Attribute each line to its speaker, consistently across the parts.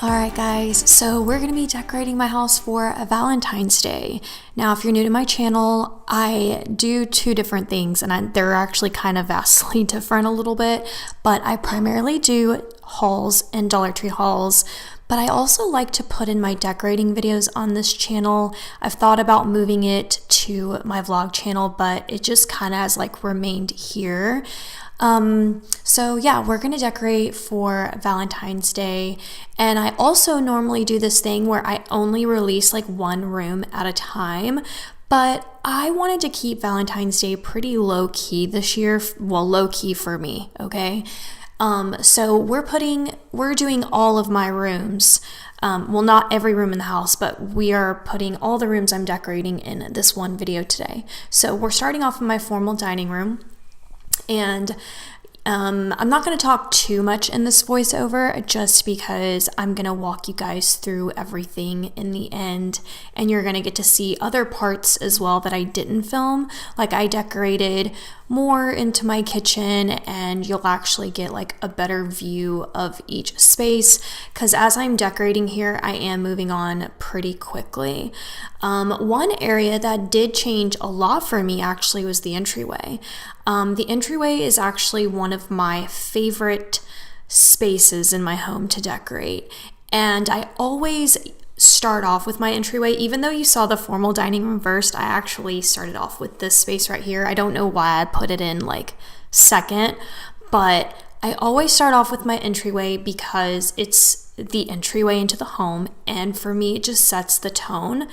Speaker 1: Alright guys, so we're going to be decorating my house for a Valentine's Day. Now if you're new to my channel, I do two different things and they're actually kind of vastly different a little bit, but I primarily do hauls and Dollar Tree hauls, but I also like to put in my decorating videos on this channel. I've thought about moving it to my vlog channel, but it just kind of has like remained here. So yeah, we're gonna decorate for Valentine's Day, and I also normally do this thing where I only release like one room at a time, but I wanted to keep Valentine's Day pretty low-key this year. Well, low-key for me, okay? So we're doing all of my rooms. Well, not every room in the house, but we are putting all the rooms I'm decorating in this one video today. So we're starting off in my formal dining room. And I'm not going to talk too much in this voiceover just because I'm going to walk you guys through everything in the end, and you're going to get to see other parts as well that I didn't film. Like I decorated more into my kitchen, and you'll actually get like a better view of each space because as I'm decorating here, I am moving on pretty quickly. One area that did change a lot for me actually was the entryway. The entryway is actually one of my favorite spaces in my home to decorate, and I always start off with my entryway. Even though you saw the formal dining room first, I actually started off with this space right here. I don't know why I put it in like second, but I always start off with my entryway because it's the entryway into the home, and for me it just sets the tone.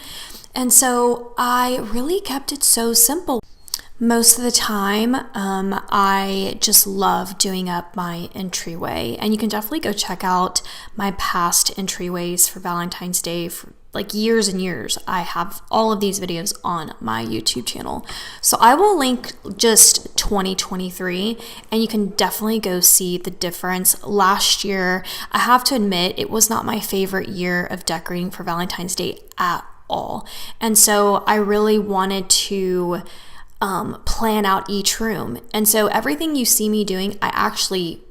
Speaker 1: And so I really kept it so simple. Most of the time, I just love doing up my entryway, and you can definitely go check out my past entryways for Valentine's Day for like years and years. I have all of these videos on my YouTube channel. So I will link just 2023, and you can definitely go see the difference. Last year, I have to admit, it was not my favorite year of decorating for Valentine's Day at all. And so I really wanted to plan out each room. And so everything you see me doing, I actually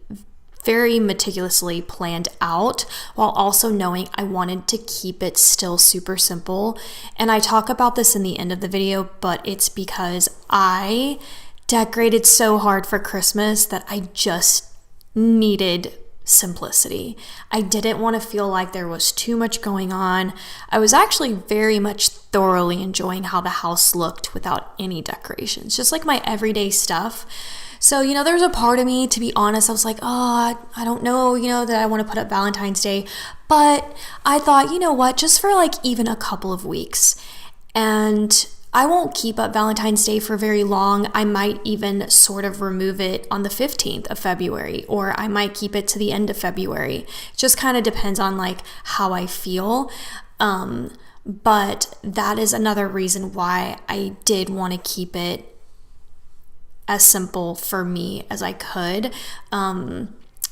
Speaker 1: very meticulously planned out while also knowing I wanted to keep it still super simple. And I talk about this in the end of the video, but it's because I decorated so hard for Christmas that I just needed simplicity. I didn't want to feel like there was too much going on. I was actually very much thoroughly enjoying how the house looked without any decorations, just like my everyday stuff. So, there's a part of me, to be honest, I was like, oh, I don't know, that I want to put up Valentine's Day. But I thought, you know what, just for like even a couple of weeks. And I won't keep up Valentine's Day for very long. I might even sort of remove it on the 15th of February, or I might keep it to the end of February. It just kind of depends on like how I feel. But that is another reason why I did want to keep it as simple for me as I could.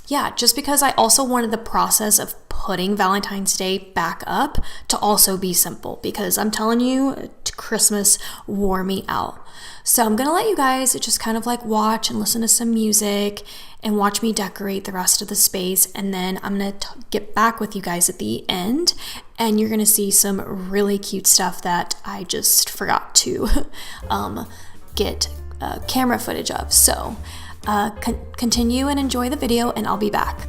Speaker 1: Yeah, just because I also wanted the process of putting Valentine's Day back up to also be simple, because I'm telling you, Christmas wore me out. So I'm gonna let you guys just kind of like watch and listen to some music and watch me decorate the rest of the space, and then I'm gonna get back with you guys at the end, and you're gonna see some really cute stuff that I just forgot to get camera footage of. So continue and enjoy the video, and I'll be back.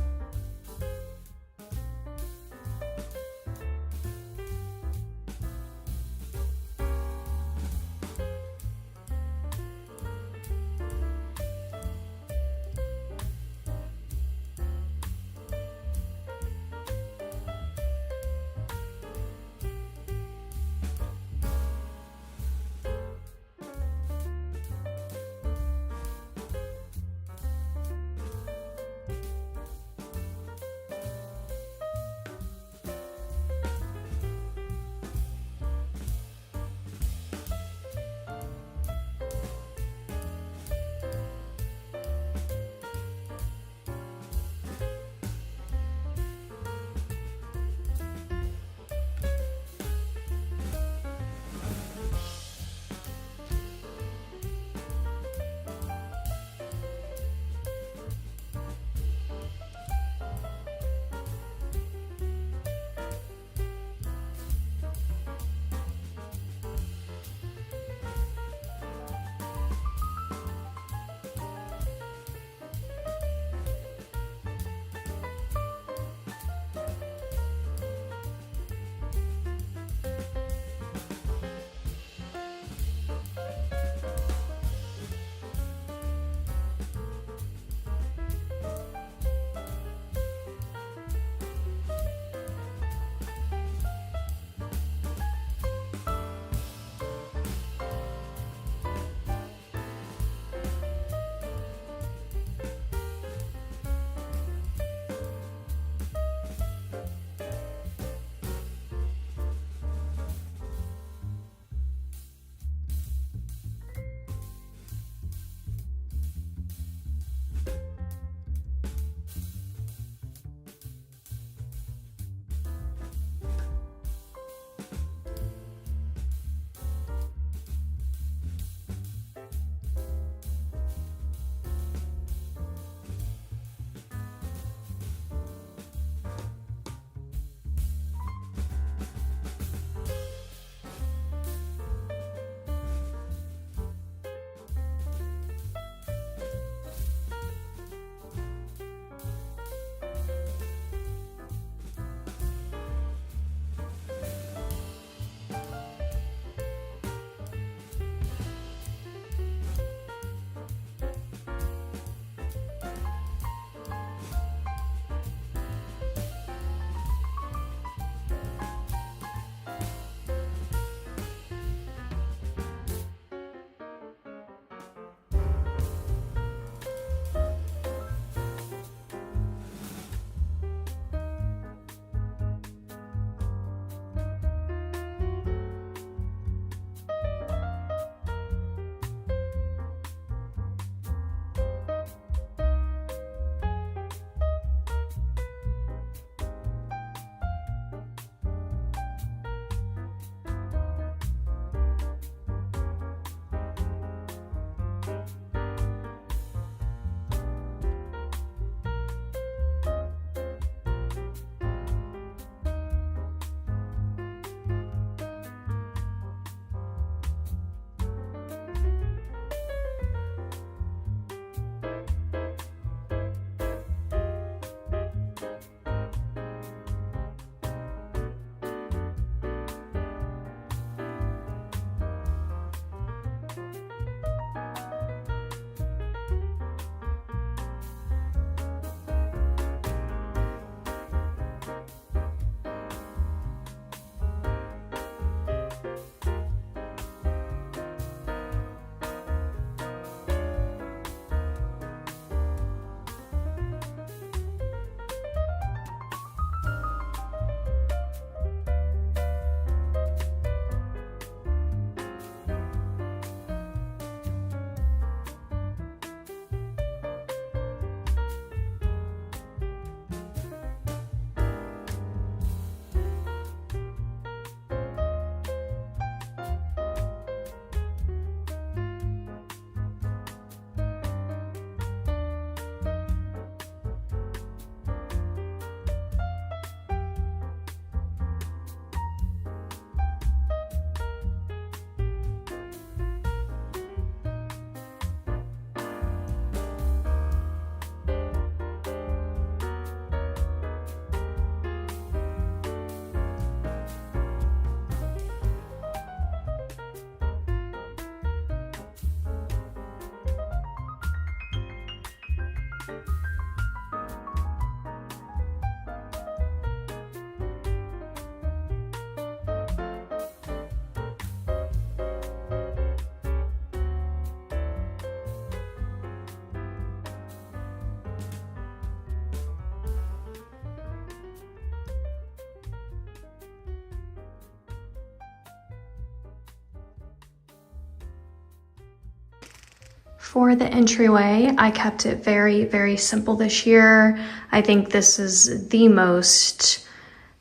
Speaker 1: For the entryway, I kept it very, very simple this year. I think this is the most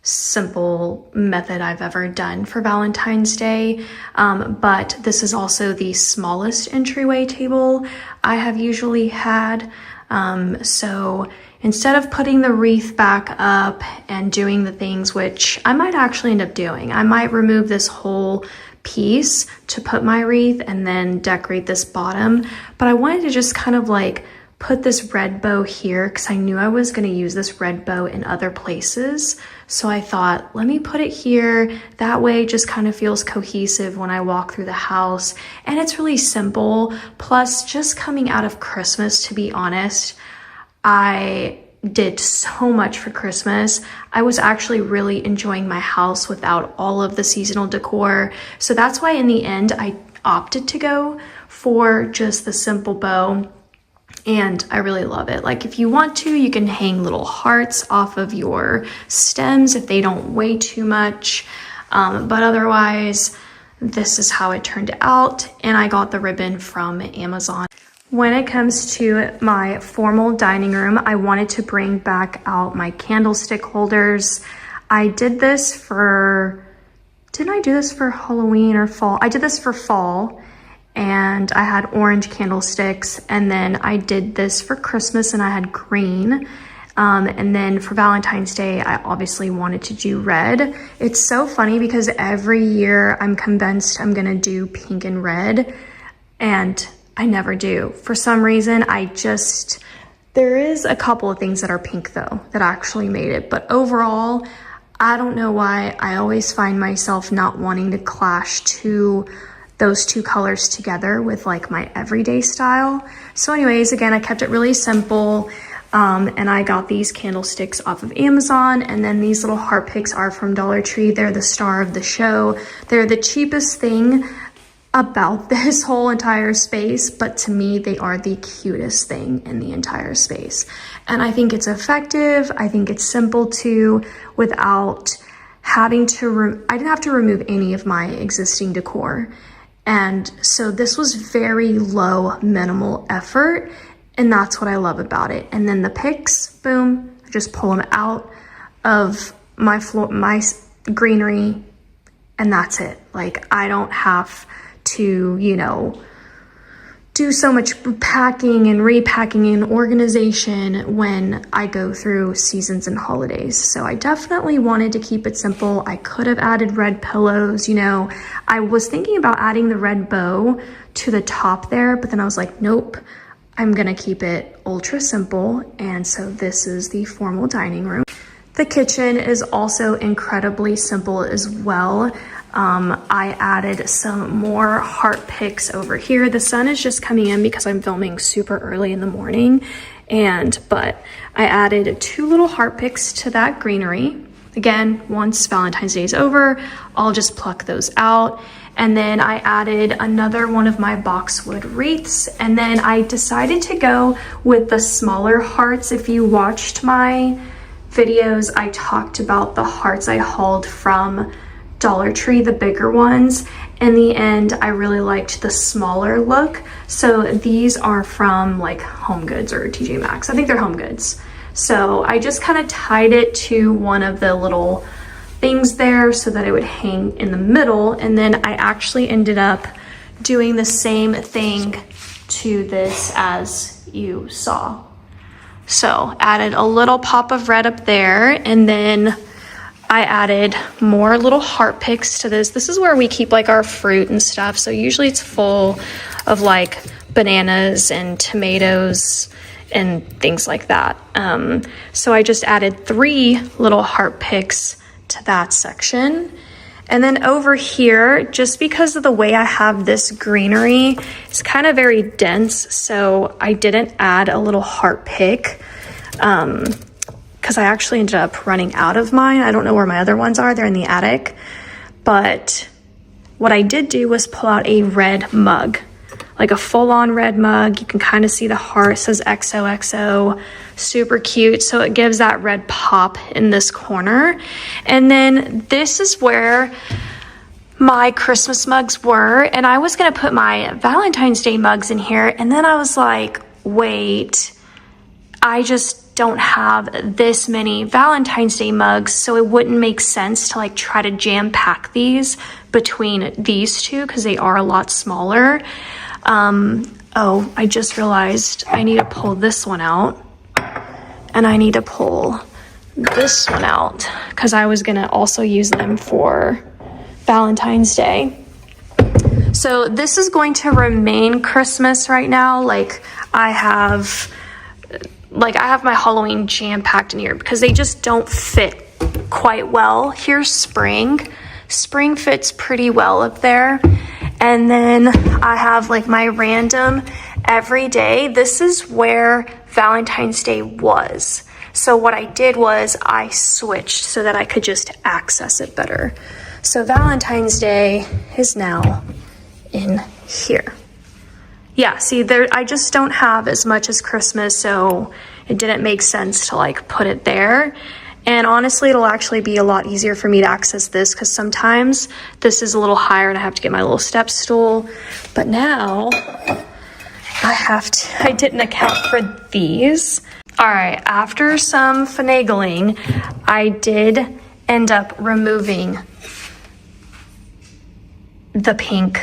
Speaker 1: simple method I've ever done for Valentine's Day, but this is also the smallest entryway table I have usually had. So instead of putting the wreath back up and doing the things, which I might actually end up doing, I might remove this whole piece to put my wreath and then decorate this bottom, but I wanted to just kind of like put this red bow here because I knew I was going to use this red bow in other places. So I thought, let me put it here. That way it just kind of feels cohesive when I walk through the house. And it's really simple. Plus, just coming out of Christmas, to be honest, I did so much for Christmas. I was actually really enjoying my house without all of the seasonal decor. So that's why in the end, I opted to go for just the simple bow. And I really love it. Like if you want to, you can hang little hearts off of your stems if they don't weigh too much. But otherwise, this is how it turned out. And I got the ribbon from Amazon. When it comes to my formal dining room, I wanted to bring back out my candlestick holders. I did this for, didn't I do this for Halloween or fall? I did this for fall. And I had orange candlesticks, and then I did this for Christmas and I had green. And then for Valentine's Day, I obviously wanted to do red. It's so funny because every year I'm convinced I'm gonna do pink and red, and I never do. For some reason, there is a couple of things that are pink though, that actually made it. But overall, I don't know why I always find myself not wanting to clash those two colors together with like my everyday style. So anyways, again, I kept it really simple. And I got these candlesticks off of Amazon, and then these little heart picks are from Dollar Tree. They're the star of the show. They're the cheapest thing about this whole entire space, but to me, they are the cutest thing in the entire space. And I think it's effective. I think it's simple too, without having to, I didn't have to remove any of my existing decor. And so this was very low, minimal effort. And that's what I love about it. And then the picks, boom, I just pull them out of my greenery, and that's it. Like, I don't have to, do so much packing and repacking and organization when I go through seasons and holidays. So I definitely wanted to keep it simple. I could have added red pillows, I was thinking about adding the red bow to the top there, but then I was like, nope, I'm gonna keep it ultra simple. And so this is the formal dining room. The kitchen is also incredibly simple as well. I added some more heart picks over here. The sun is just coming in because I'm filming super early in the morning, but I added 2 little heart picks to that greenery. Again, once Valentine's Day is over, I'll just pluck those out. And then I added another one of my boxwood wreaths. And then I decided to go with the smaller hearts. If you watched my videos, I talked about the hearts I hauled from Dollar Tree, the bigger ones. In the end, I really liked the smaller look. So these are from like HomeGoods or TJ Maxx. I think they're HomeGoods. So I just kind of tied it to one of the little things there so that it would hang in the middle. And then I actually ended up doing the same thing to this as you saw. So added a little pop of red up there, and then I added more little heart picks to this. This is where we keep like our fruit and stuff. So usually it's full of like bananas and tomatoes and things like that. So I just added 3 little heart picks to that section. And then over here, just because of the way I have this greenery, it's kind of very dense. So I didn't add a little heart pick, because I actually ended up running out of mine. I don't know where my other ones are. They're in the attic. But what I did do was pull out a red mug, like a full-on red mug. You can kind of see the heart. It says XOXO, super cute. So it gives that red pop in this corner. And then this is where my Christmas mugs were, and I was gonna put my Valentine's Day mugs in here, and then I was like, wait, I just don't have this many Valentine's Day mugs, so it wouldn't make sense to like try to jam pack these between these two because they are a lot smaller. Oh, I just realized I need to pull this one out, and I need to pull this one out because I was gonna also use them for Valentine's Day. So this is going to remain Christmas right now. Like I have my Halloween jam-packed in here because they just don't fit quite well. Here's spring. Spring fits pretty well up there. And then I have like my random everyday. This is where Valentine's Day was. So what I did was I switched so that I could just access it better. So Valentine's Day is now in here. Yeah, see there, I just don't have as much as Christmas, so it didn't make sense to like put it there. And honestly, it'll actually be a lot easier for me to access this because sometimes this is a little higher and I have to get my little step stool. But now I didn't account for these. All right, after some finagling, I did end up removing the pink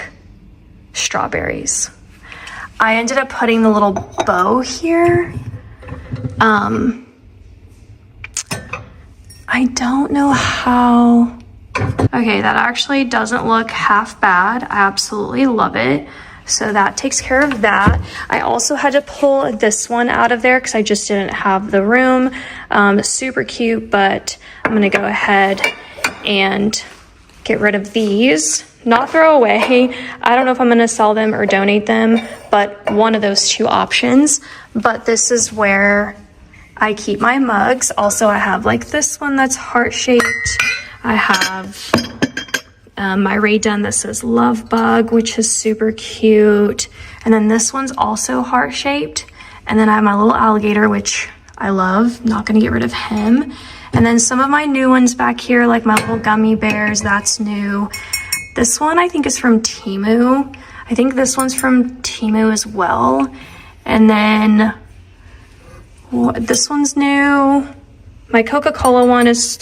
Speaker 1: strawberries. I ended up putting the little bow here. I don't know how. Okay, that actually doesn't look half bad. I absolutely love it. So that takes care of that. I also had to pull this one out of there because I just didn't have the room. Super cute, but I'm gonna go ahead and get rid of these. Not throw away. I don't know if I'm gonna sell them or donate them, but one of those two options. But this is where I keep my mugs. Also, I have like this one that's heart-shaped. I have my Ray Dunn that says Love Bug, which is super cute. And then this one's also heart-shaped. And then I have my little alligator, which I love. Not gonna get rid of him. And then some of my new ones back here, like my little gummy bears, that's new. This one I think is from Temu. I think this one's from Temu as well. And then this one's new. My Coca-Cola one is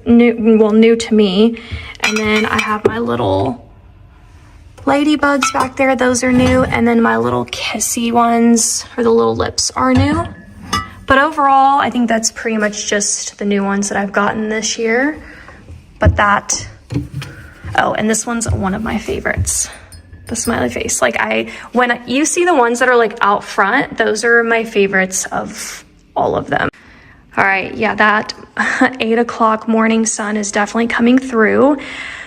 Speaker 1: new to me. And then I have my little ladybugs back there. Those are new. And then my little kissy ones, or the little lips, are new. But overall, I think that's pretty much just the new ones that I've gotten this year. But that, oh, and this one's one of my favorites. The smiley face. Like when you see the ones that are like out front, those are my favorites of all of them. All right, yeah, that 8 o'clock morning sun is definitely coming through.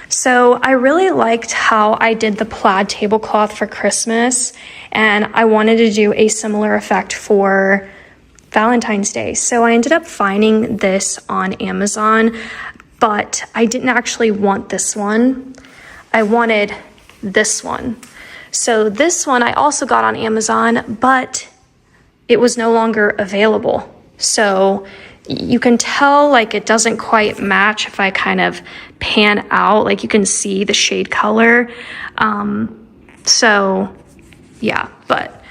Speaker 1: So I really liked how I did the plaid tablecloth for Christmas, and I wanted to do a similar effect for Valentine's Day. So I ended up finding this on Amazon, but I didn't actually want this one. I wanted this one. So this one I also got on Amazon, but it was no longer available. So you can tell like it doesn't quite match if I kind of pan out, like you can see the shade color. So yeah, but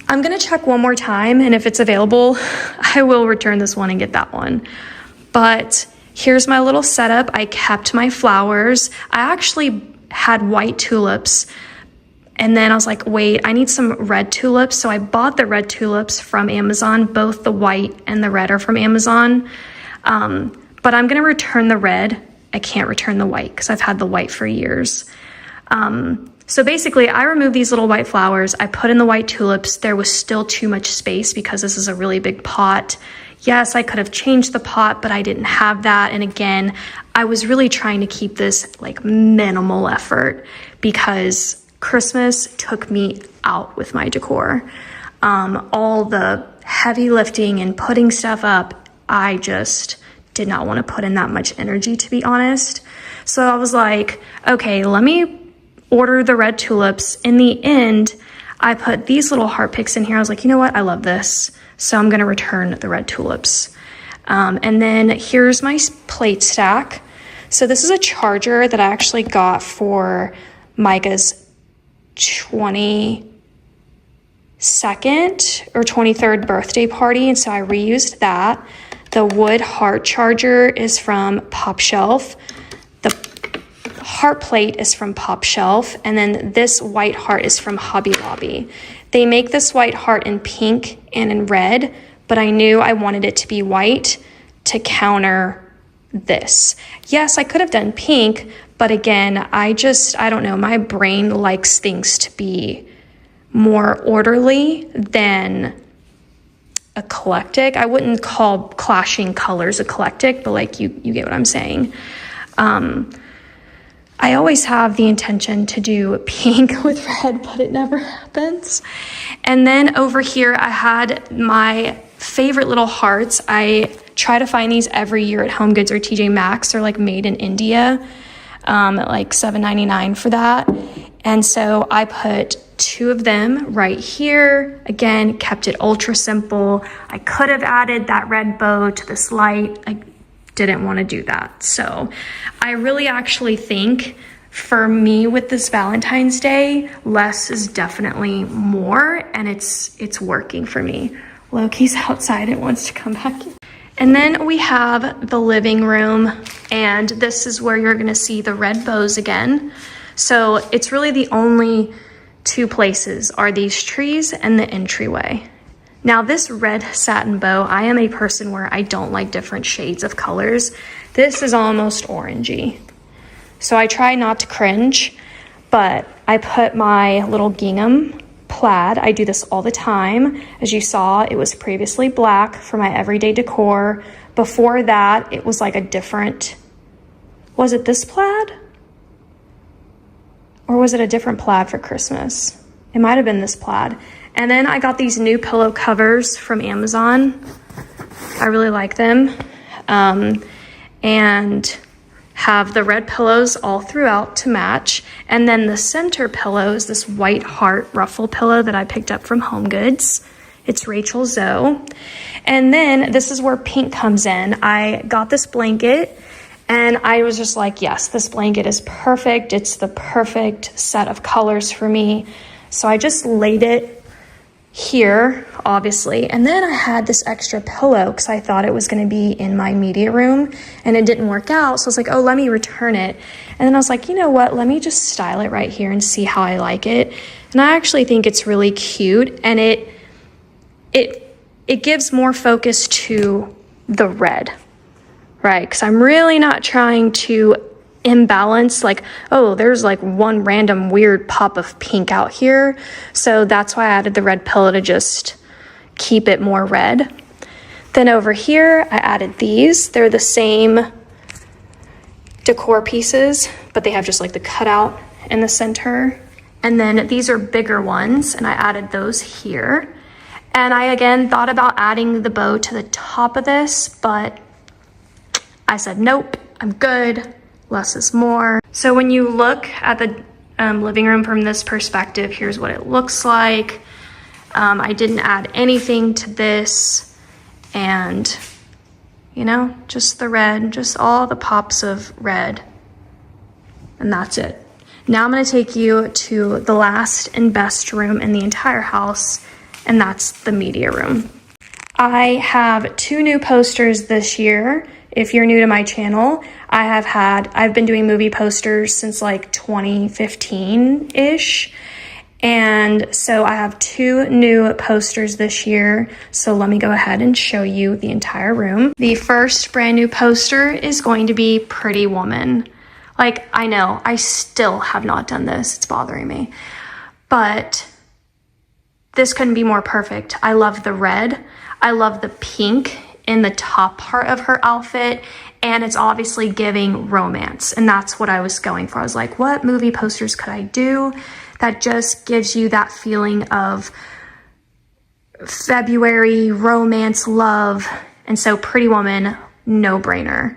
Speaker 1: I'm gonna check one more time, and if it's available, I will return this one and get that one. But here's my little setup. I kept my flowers. I actually had white tulips, and then I was like, wait, I need some red tulips. So I bought the red tulips from Amazon. Both the white and the red are from Amazon. But I'm gonna return the red. I can't return the white because I've had the white for years. So basically I removed these little white flowers. I put in the white tulips. There was still too much space because this is a really big pot. Yes, I could have changed the pot, but I didn't have that. And again, I was really trying to keep this like minimal effort because Christmas took me out with my decor. All the heavy lifting and putting stuff up, I just did not want to put in that much energy, to be honest. So I was like, okay, let me order the red tulips. In the end, I put these little heart picks in here. I was like, you know what? I love this. So I'm going to return the red tulips. And then here's my plate stack. So this is a charger that I actually got for Micah's 22nd or 23rd birthday party, and so I reused that. The wood heart charger is from Pop Shelf. The heart plate is from Pop Shelf, and then this white heart is from Hobby Lobby. They make this white heart in pink and in red, but I knew I wanted it to be white to counter this. Yes, I could have done pink, but again, I don't know, my brain likes things to be more orderly than eclectic. I wouldn't call clashing colors eclectic, but like you get what I'm saying. I always have the intention to do pink with red, but it never happens. And then over here, I had my favorite little hearts. I try to find these every year at HomeGoods or TJ Maxx. They're like made in India, at like $7.99 for that. And so I put 2 of them right here. Again, kept it ultra simple. I could have added that red bow to this light. I didn't want to do that. So I really actually think for me with this Valentine's Day, less is definitely more, and it's working for me. Loki's outside and wants to come back in. And then we have the living room, and this is where you're gonna see the red bows again. So it's really the only 2 places are these trees and the entryway. Now this red satin bow, I am a person where I don't like different shades of colors. This is almost orangey. So I try not to cringe, but I put my little gingham plaid. I do this all the time. As you saw, it was previously black for my everyday decor. Before that, it was like a different, was it this plaid? Or was it a different plaid for Christmas? It might have been this plaid. And then I got these new pillow covers from Amazon. I really like them. And have the red pillows all throughout to match. And then the center pillow is this white heart ruffle pillow that I picked up from HomeGoods. It's Rachel Zoe. And then this is where pink comes in. I got this blanket and I was just like, yes, this blanket is perfect. It's the perfect set of colors for me. So I just laid it here, obviously. And then I had this extra pillow because I thought it was going to be in my media room and it didn't work out. So I was like, oh, let me return it. And then I was like, you know what? Let me just style it right here and see how I like it. And I actually think it's really cute, and it gives more focus to the red, right? Because I'm really not trying to imbalance, like, oh, there's like one random weird pop of pink out here. So that's why I added the red pillow to just keep it more red. Then over here, I added these. They're the same decor pieces, but they have just like the cutout in the center. And then these are bigger ones, and I added those here. And I again thought about adding the bow to the top of this, but I said, nope, I'm good. Less is more. So when you look at the living room from this perspective, here's what it looks like. I didn't add anything to this, and you know, just the red, just all the pops of red, and that's it. Now I'm going to take you to the last and best room in the entire house, and that's the media room. I have 2 new posters this year. If you're new to my channel, I've been doing movie posters since like 2015-ish. And so I have 2 new posters this year. So let me go ahead and show you the entire room. The first brand new poster is going to be Pretty Woman. Like, I know, I still have not done this. It's bothering me. But this couldn't be more perfect. I love the red. I love the pink in the top part of her outfit, and it's obviously giving romance, and that's what I was going for. I was like, what movie posters could I do that just gives you that feeling of February, romance, love? And so Pretty Woman, no brainer.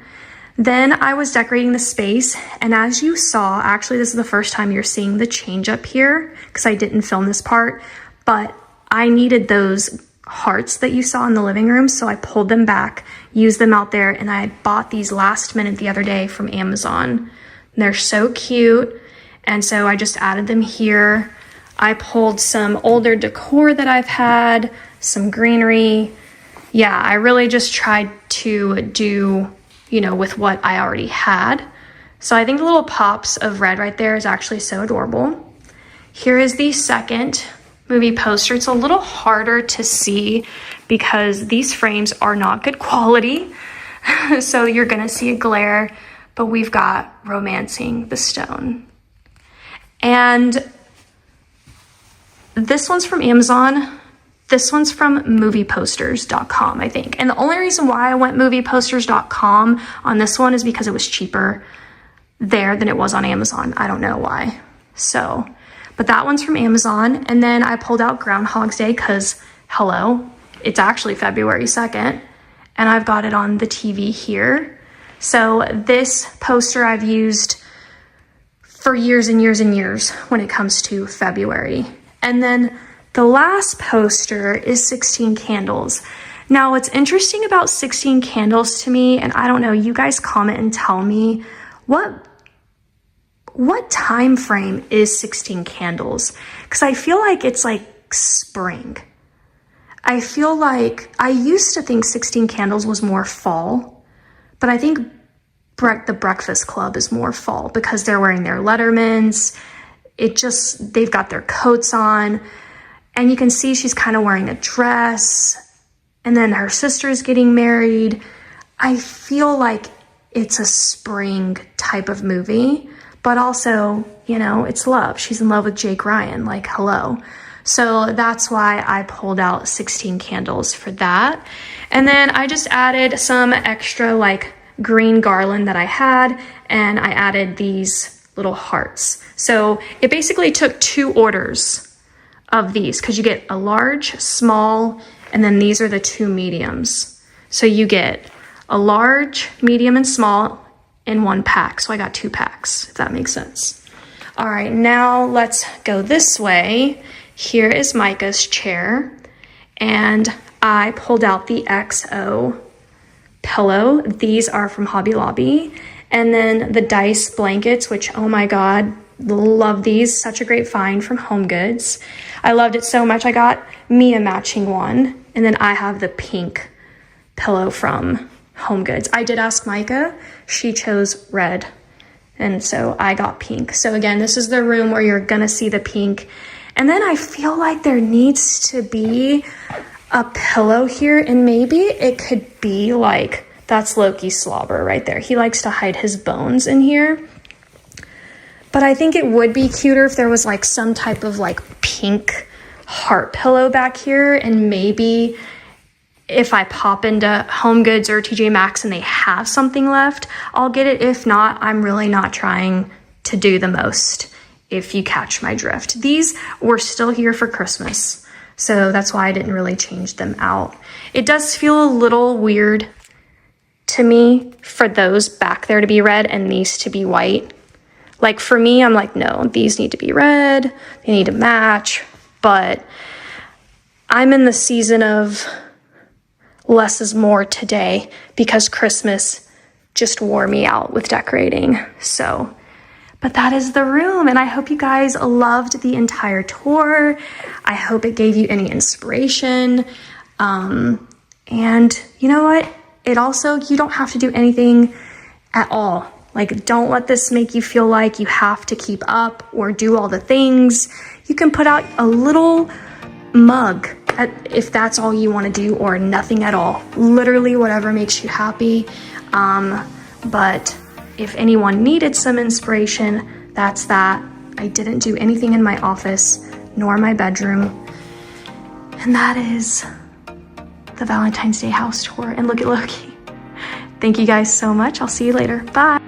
Speaker 1: Then I was decorating the space, and as you saw, actually this is the first time you're seeing the change up here because I didn't film this part, but I needed those hearts that you saw in the living room, so I pulled them back, use them out there. And I bought these last minute the other day from Amazon. And they're so cute. And so I just added them here. I pulled some older decor that I've had, some greenery. Yeah, I really just tried to do, you know, with what I already had. So I think the little pops of red right there is actually so adorable. Here is the second movie poster. It's a little harder to see because these frames are not good quality. So you're gonna see a glare, but we've got Romancing the Stone. And this one's from Amazon. This one's from movieposters.com, I think. And the only reason why I went movieposters.com on this one is because it was cheaper there than it was on Amazon. I don't know why. So, but that one's from Amazon. And then I pulled out Groundhog's Day because, hello, it's actually February 2nd. And I've got it on the TV here. So this poster I've used for years and years and years when it comes to February. And then the last poster is 16 candles. Now, what's interesting about 16 candles to me, and I don't know, you guys comment and tell me, what time frame is 16 candles? Because I feel like it's like spring. I feel like I used to think 16 candles was more fall, but I think the Breakfast Club is more fall because they're wearing their Lettermans. They've got their coats on, and you can see she's kind of wearing a dress, and then her sister's getting married. I feel like it's a spring type of movie, but also, you know, it's love. She's in love with Jake Ryan, like, hello. So that's why I pulled out 16 candles for that. And then I just added some extra like green garland that I had, and I added these little hearts. So it basically took 2 orders of these because you get a large, small, and then these are the 2 mediums. So you get a large, medium, and small in 1 pack. So I got 2 packs, if that makes sense. All right, now let's go this way. Here is Micah's chair, and I pulled out the XO pillow. These are from Hobby Lobby. And then the dice blankets, which, oh my God, love these. Such a great find from HomeGoods. I loved it so much. I got me a matching one. And then I have the pink pillow from HomeGoods. I did ask Micah. She chose red. And so I got pink. So again, this is the room where you're gonna see the pink. And then I feel like there needs to be a pillow here, and maybe it could be like, that's Loki's slobber right there. He likes to hide his bones in here. But I think it would be cuter if there was like some type of like pink heart pillow back here, and maybe if I pop into HomeGoods or TJ Maxx and they have something left, I'll get it. If not, I'm really not trying to do the most, if you catch my drift. These were still here for Christmas, so that's why I didn't really change them out. It does feel a little weird to me for those back there to be red and these to be white. Like for me, I'm like, no, these need to be red, they need to match. But I'm in the season of less is more today because Christmas just wore me out with decorating. So, but that is the room, and I hope you guys loved the entire tour. I hope it gave you any inspiration. And you know what? It also, you don't have to do anything at all. Like, don't let this make you feel like you have to keep up or do all the things. You can put out a little mug if that's all you want to do, or nothing at all. Literally whatever makes you happy. But if anyone needed some inspiration, that's that. I didn't do anything in my office nor my bedroom. And that is the Valentine's Day house tour. And look at Loki. Thank you guys so much. I'll see you later. Bye.